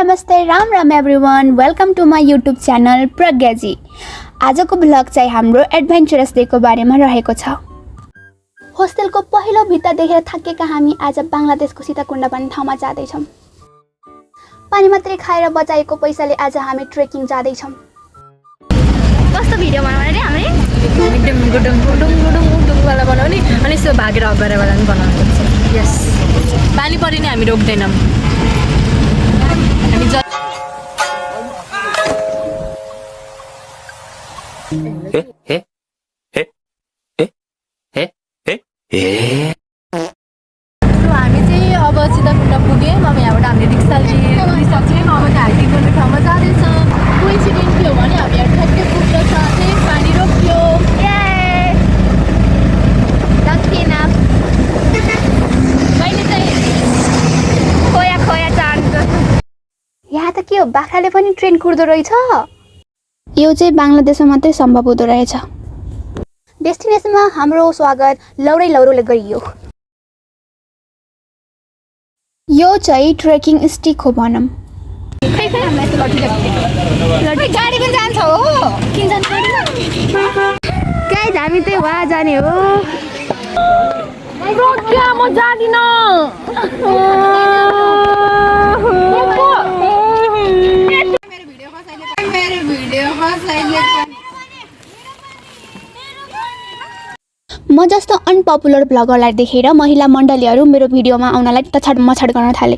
नमस्ते Ram Ram everyone welcome to my YouTube channel Pragyaji. आजको vlog चाहिँ हाम्रो एडभेन्चरस डेको बारेमा रहेको छ। होस्टेलको पहिलो भित्ता देखेर थाकेका हामी आज बांग्लादेशको सीताकुण्ड भन्ने ठाउँमा जाँदैछौँ। पानी मात्रै खाएर बचाएको पैसाले आज हामी ट्रेकिङ जाँदैछौँ। कस्तो भिडियो बनाउने रे हामीले एकदम गुडुङ गुडुङ गुडुङ गुडुङ वाला बनाउने अनि यसो भागेर अगाडि वाला पनि बनाउनु पर्छ। यस पानी परे नि हामी रोक्दैनौँ। हामी हामी चाहिँ अब सीताकुण्ड पुग्यौँ। अब यहाँबाट हामीले रिक्सा लिइसक्यौँ। अब चाहिँ हाइकिङ गर्ने ठाउँमा जाँदैछौँ। कोइन्सिडेन्ट के हो भने हामी यहाँ ठ्याक्कै पुग्दा साथै पानी रोक्यो। मैले चाहिँ खोया खोया चाहन्छ। यहाँ त के हो, बाख्राले पनि ट्रेन कुर्दो रहेछ। यो चाहिँ बांग्लादेशमा मात्रै सम्भव हुँदो रहेछ। डेस्टिनेसनमा हाम्रो स्वागत लौरै लौरोले गरियो। यो चाहिँ ट्रेकिङ स्टिक हो भनौँ। गाडी पनि जान्छ हो। किन जान्छ गाइज हामी चाहिँ वहाँ जाने हो। रोक्या म जादिन। म जस्तो अनपपुलर भ्लगरलाई देखेर महिला मण्डलीहरू मेरो भिडियोमा आउनलाई तछाड मछाड गर्न थाले।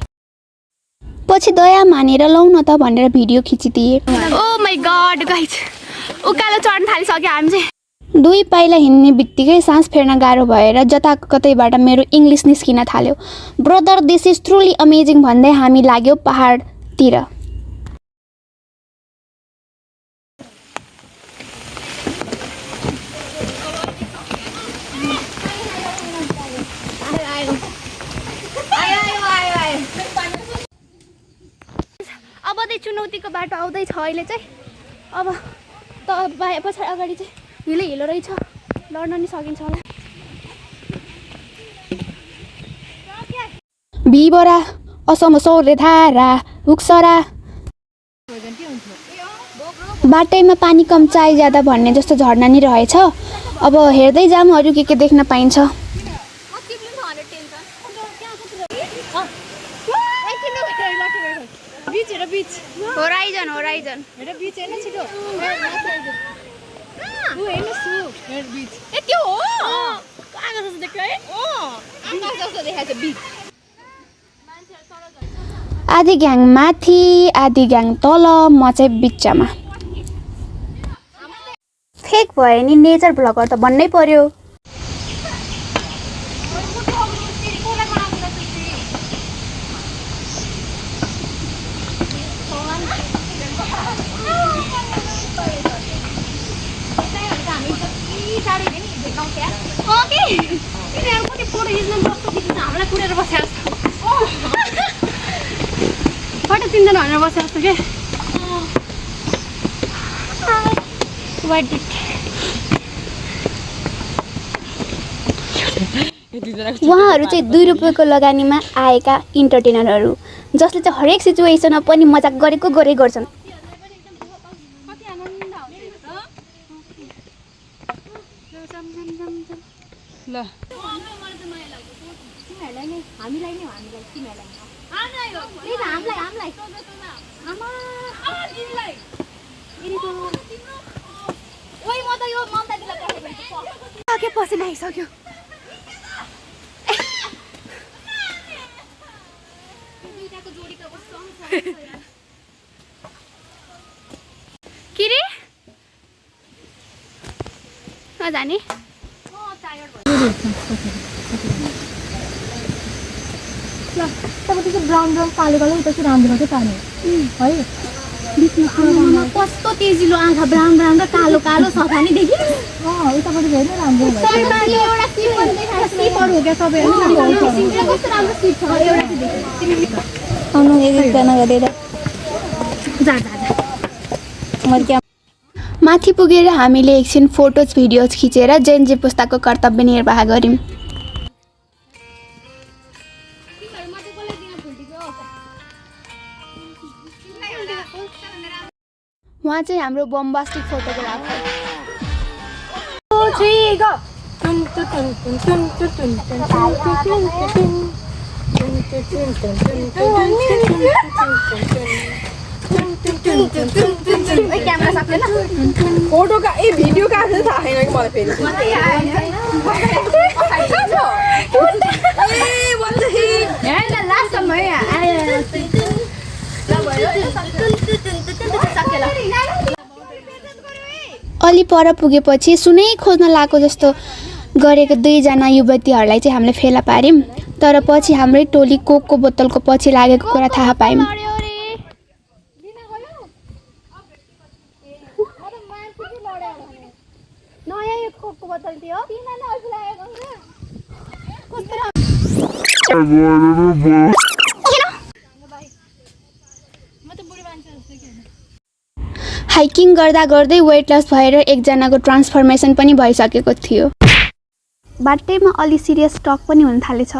पछि दया मानेर लौ न त भनेर भिडियो खिचिदिए। ओ माय गॉड गाइज, उकालो चढ्न थालिसक्यो हामी चाहिँ। दुई पाइला हिँड्ने बित्तिकै सास फेर्न गाह्रो भएर जताकतैबाट मेरो इङ्ग्लिस निस्किन थाल्यो। Brother this is truly amazing भन्दै हामी लाग्यो पहाडतिर। अब चाहिँ चुनौतीको बाटो आउँदैछ अहिले चाहिँ। अब त पछाडि अगाडि चाहिँ हिलो रहेछ, लड्न नि सकिन्छ होला। बिबरा असमसोरे धारा उक्सरा बाटैमा पानी कम चाय ज्यादा भन्ने जस्तो झर्ना नि रहेछ। अब हेर्दै जाम अरू के देख्न पाइन्छ। होराइजन होराइजन हेर बीच हैन छिटो। हेर्नु सु बीच ए त्यो हो। आकाश जस्तो देख्यो है। आकाश जस्तो देखाएको छ बीच। आधी ग्याङ माथि आधी ग्याङ तल, म चाहिँ बिचमा। फेक भयो नि, नेचर भ्लगर त भन्नै पर्यो। फोटो चिन्दैन भनेर बसेको जस्तो के। उहाँहरू चाहिँ 2 रुपियाँको लगानीमा आएका इन्टरटेनरहरू जसले चाहिँ हरेक सिचुएसनमा पनि मजाक गरेको गर्छन्। के पसिना आइसक्यो। के रे नजाने ल तब त्यो ब्राउन ब्राउन कालो कालो उता चाहिँ राम्रो मात्रै पानी है। कस्तो तेजिलो आँखा ब्राउन ब्राउन र कालो कालो सफा नि देखि। उतापट्टि हेर्नु राम्रो भयो। एउटा सिम्पल देखाएको सिपर हो क्या सबै। कस्तो राम्रो सिप छ एउटा चाहिँ देख्यो। आउनु एकजना गरेर जा जा जा म क्या माथि पुगेर हामीले एकछिन फोटोज भिडियोज खिचेर जेनजी पुस्ताको कर्तव्य निर्वाह गर्यौं। उहाँ चाहिँ हाम्रो बम्बास्टिक फोटोग्राफर। 2 3 go टुन टुन टुन टुन टुन टुन क्यामेरा साथले न फोटो का ए भिडियो का चाहिँ थाहा छैन कि मलाई फेरि ए what the hell हैन लास्ट समय आयो अलि पर पुगेपछि सुनै खोज्न लागेको जस्तो गरेको दुईजना युवतीहरूलाई चाहिँ हामीले फेला पार्यौँ। तर पछि हाम्रै टोली कोकको बोतलको पछि लागेको कुरा थाहा पायौँ। हाइकिङ गर्दा गर्दै वेट लस भएर एकजनाको ट्रान्सफर्मेसन पनि भइसकेको थियो। बाटैमा अलि सिरियस टक पनि हुन थालेछ।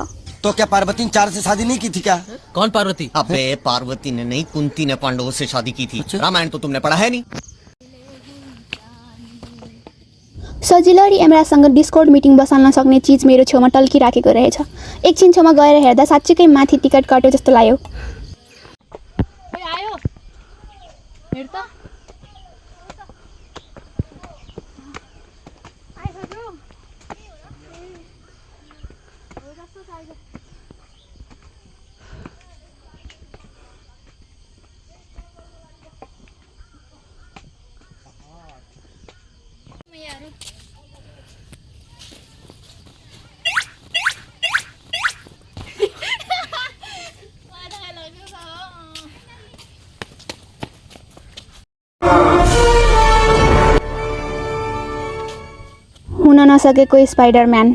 तो क्या पार्वती ने 4 से शादी नहीं की थी क्या? कौन पार्वती? अबे पार्वती ने नहीं, कुंती ने पांडवों से शादी की थी। रामायण तो तुमने पढ़ा है नहीं? सजिलरी एमरासँग डिस्कॉर्ड मिटिङ बसाल्न सक्ने चिज मेरो छेउमा टल्किराखेको रहेछ। एकछिन छेउमा गएर हेर्दा साँच्चीकै माथि टिकट कट्यो जस्तो लाग्यो। आयो हेर त हुन नसकेको स्पाइडरम्यान।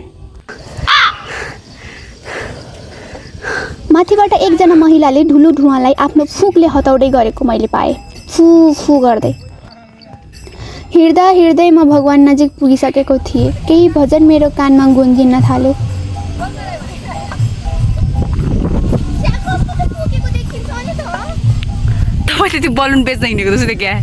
माथिबाट एकजना महिलाले धुलो धुवालाई आफ्नो फुकले हटाउँदै गरेको मैले पाएँ। फु फु गर्दै हिँड्दा हिँड्दै म भगवान नजिक पुगिसकेको थिएँ। केही भजन मेरो कानमा गुन्जिन थाल्यो। तपाईले त्यो बलुन बेच्न हिँडेको जस्तो क्या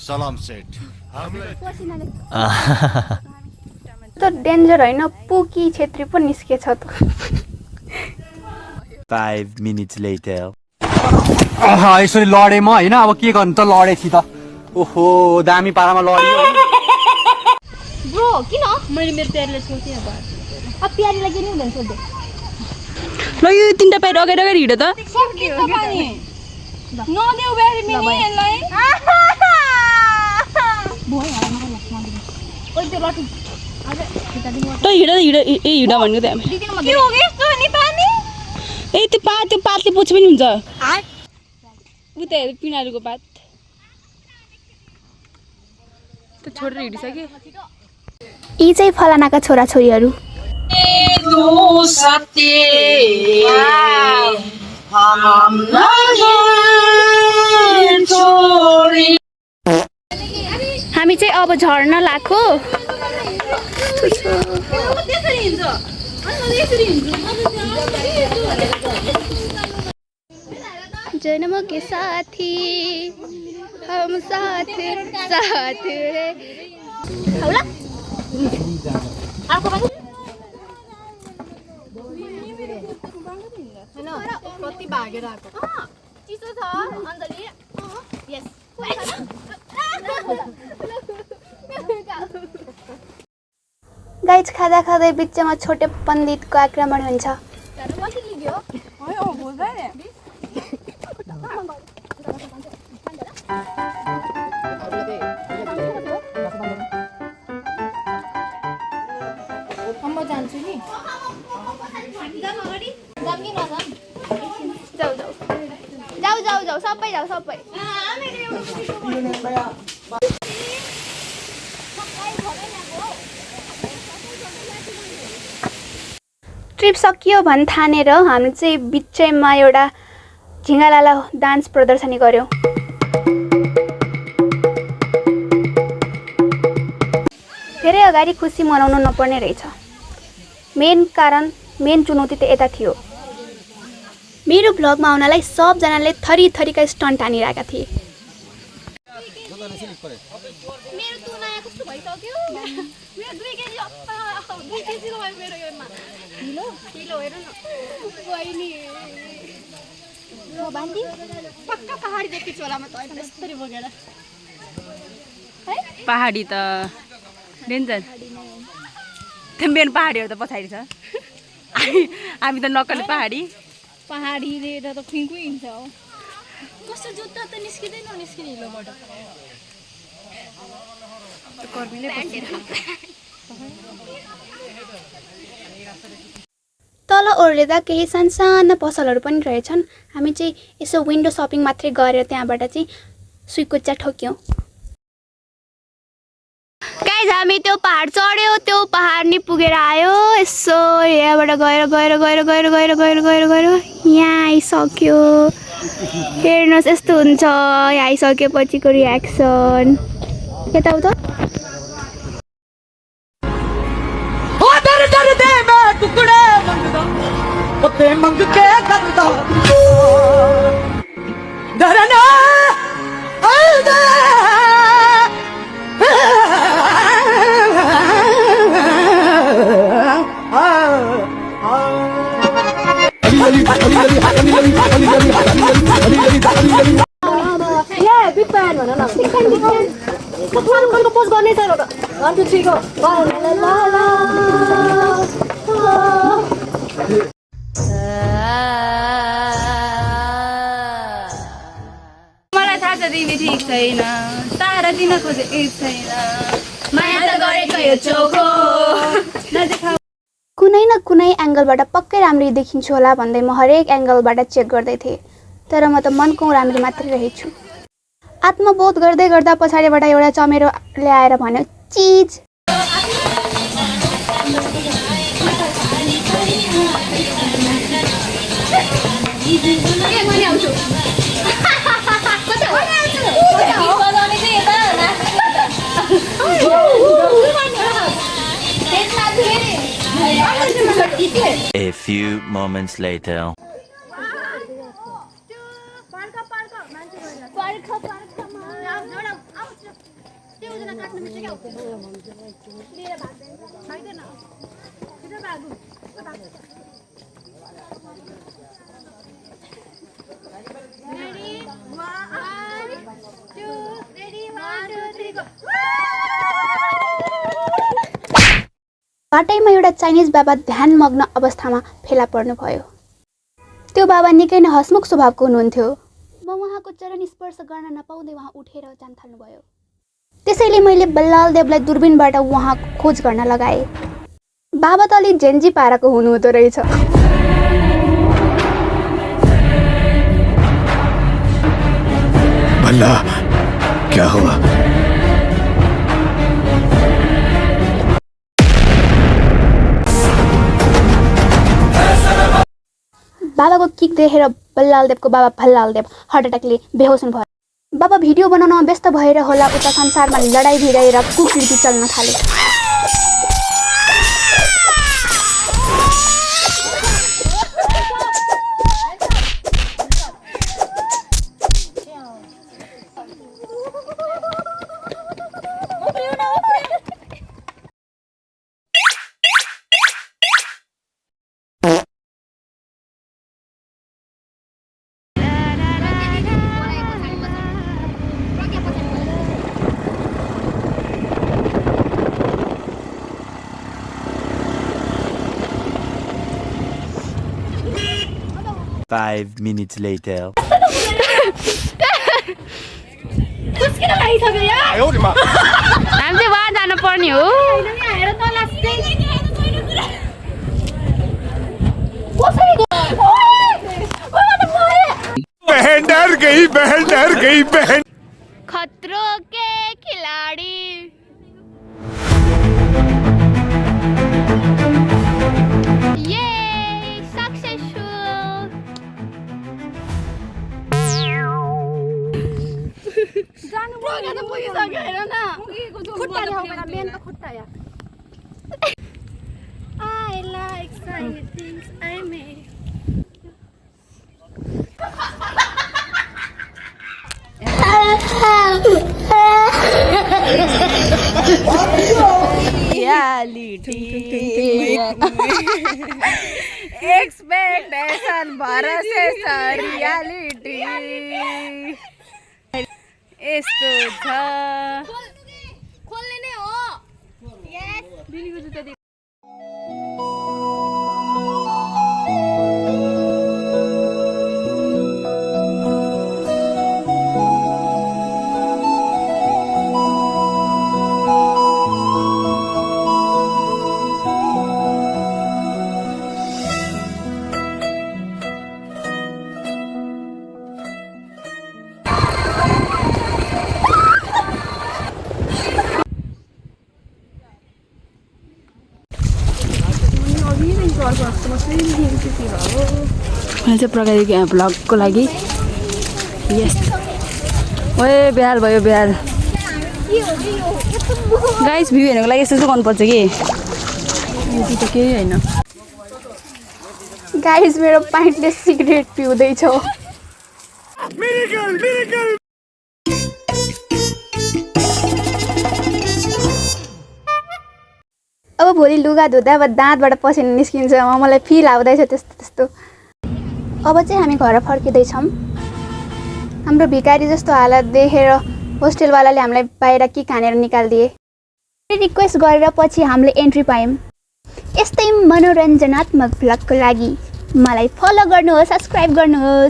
सलाम सेठ। त डेन्जर होइन, पुकी छेत्री पो निस्केछ त। 5 minutes later. यसरी लडेँ म होइन, अब के गर्नु त, लडेँ थिएँ त। ओहो दामी पारामा लड्यो। ब्रो किन मैले मेरो प्यारीलाई सोचेँ अब प्यारीलाई के नि हुँदैन सोध्दै ल यो तीनटा पैर अगाडि अगाडि हिँड त नदेऊ ब्यारी मिनी यसलाई ओइ त्यो लट्ठी त हिँड हिँड ए हिँड भनेको त हामी के हो यस्तो नि पानी ए त्यो पातले पोछि पनि हुन्छ उता हेर पिनारुको पात त छोडेर हिँडिसके यी चाहिँ फलानाका छोराछोरीहरू। हामी चाहिँ अब झर्न लाग्यो। जन्म के साथी हम साथ साथ है। होला अर्को पनि हैन कति भागेर आको चिसो छ अञ्जली यस गाइज खाँदा खाँदै बिचमा छोटे पण्डितको आक्रमण हुन्छ। म जान्छु नि जाम अगाडि जाम कि नजाम जाऊ सबै जाऊ सबै ट्रिप सकियो भन् ठानेर हामी चाहिँ बिचैमा एउटा झिङ्गालाला डान्स प्रदर्शनी गऱ्यौँ। धेरै अगाडि खुसी मनाउनु नपर्ने रहेछ। मेन चुनौती त यता थियो। मेरो भ्लगमा आउनलाई सबजनाले थरी थरीका स्टन्ट हानिरहेका थिए। मेरो तु नयाँ कस्तो भइसक्यो। मेरो 2 केजी 2 केजी भयो मेरो योमा। किलो हेर न। बहिनी ल बान्टी पक्का पहाडी देखेछु होला म त अहिले यस्तरी बगेर। है पहाडी त डेन्जर त्यो मेन पहाडीहरू त पछाडि छ हामी त नक्कली पहाडीले त खुइखुइ हिँड्छ हो कस्तो जुत्ता त निस्किँदैन निस्किने हिलोबाट तल ओर्लेदा केही सानसाना पसलहरू पनि रहेछन्। हामी चाहिँ यसो विन्डो सपिङ मात्रै गरेर त्यहाँबाट चाहिँ सुइकुच्चा ठोक्यौँ। गाइज हामी त्यो पहाड चढ्यो, त्यो पहाड नि पुगेर आयो। यसो यहाँबाट गएर यहाँ आइसक्यो। हेर्नुहोस् यस्तो हुन्छ यहाँ आइसकेपछिको रियाक्सन। यताउता पोस्ट गर्ने छ 1 2 3 गो मलाई थाहा छ तिमी ठिक छैन तारा दिन खोजे एक छैन माया त गरेको यो चोखो कुनै न कुनै एङ्गलबाट पक्कै राम्ररी देखिन्छु होला भन्दै म हरेक एङ्गलबाट चेक गर्दै थिएँ। तर म त मनको राम्ररी मात्रै रहेछु। आत्मबोध गर्दै गर्दा पछाडिबाट एउटा चमेरो ल्याएर भन्यो चिज। A few moments later. बाटैमा एउटा चाइनिज बाबा ध्यानमग्न अवस्थामा फेला पर्नुभयो। त्यो बाबा निकै नै हसमुख स्वभावको हुनुहुन्थ्यो। म उहाँको चरण स्पर्श गर्न नपाउँदै उहाँ उठेर जान थाल्नुभयो। त्यसैले मैले बल्लालदेवलाई दूरबीनबाट उहाँको खोज गर्न लगाएँ। बाबा त अलि झेन्जी पाराको हुनुहुँदो रहेछ। बल्ला क्या हुआ? बाबाको किक देखेर बल्लालदेवको बाबा भल्लालदेव हार्ट एट्याकले बेहोस हुनुभयो। बाबा भिडियो बनाउनमा व्यस्त भएर होला उता संसारमा लडाइँ भिडाइ र कुकृति चल्न थाले। Five minutes later. हामी चाहिँ वहाँ जानु पर्ने हो। बहन डर गई। गई बहन, डर गई बहन। खतरों के खिलाड़ी ये सक्सेसफुल पुगिसक्यो हेर न खुट्टाले हो मेरा मेन त खुट्टा या I like tiny things I made. Expectation भरोसे छ रियालिटी यस्तो छ खोल्ने नै हो दिदीको जुत्ता दे मैले चाहिँ प्रगतिको यहाँ भ्लगको लागि यस ओए बिहाल भयो बिहाल गाइस भ्यू हेर्नुको लागि यस्तो चाहिँ गर्नुपर्छ कि यति त केही होइन गाइस मेरो पाइन्टले सिगरेट पिउँदैछ अब भोलि लुगा धुँदा अब दाँतबाट पसिना निस्किन्छ मलाई फिल आउँदैछ त्यस्तो त्यस्तो अब चाहिँ हामी घर फर्किँदैछौँ हाम्रो भिखारी जस्तो हालत देखेर होस्टेलवालाले हामीलाई बाहिर के खानेर निकालिदिए रिक्वेस्ट गरेर पछि हामीले एन्ट्री पायौँ यस्तै मनोरञ्जनात्मक भ्लगको लागि मलाई फलो गर्नुहोस् सब्सक्राइब गर्नुहोस्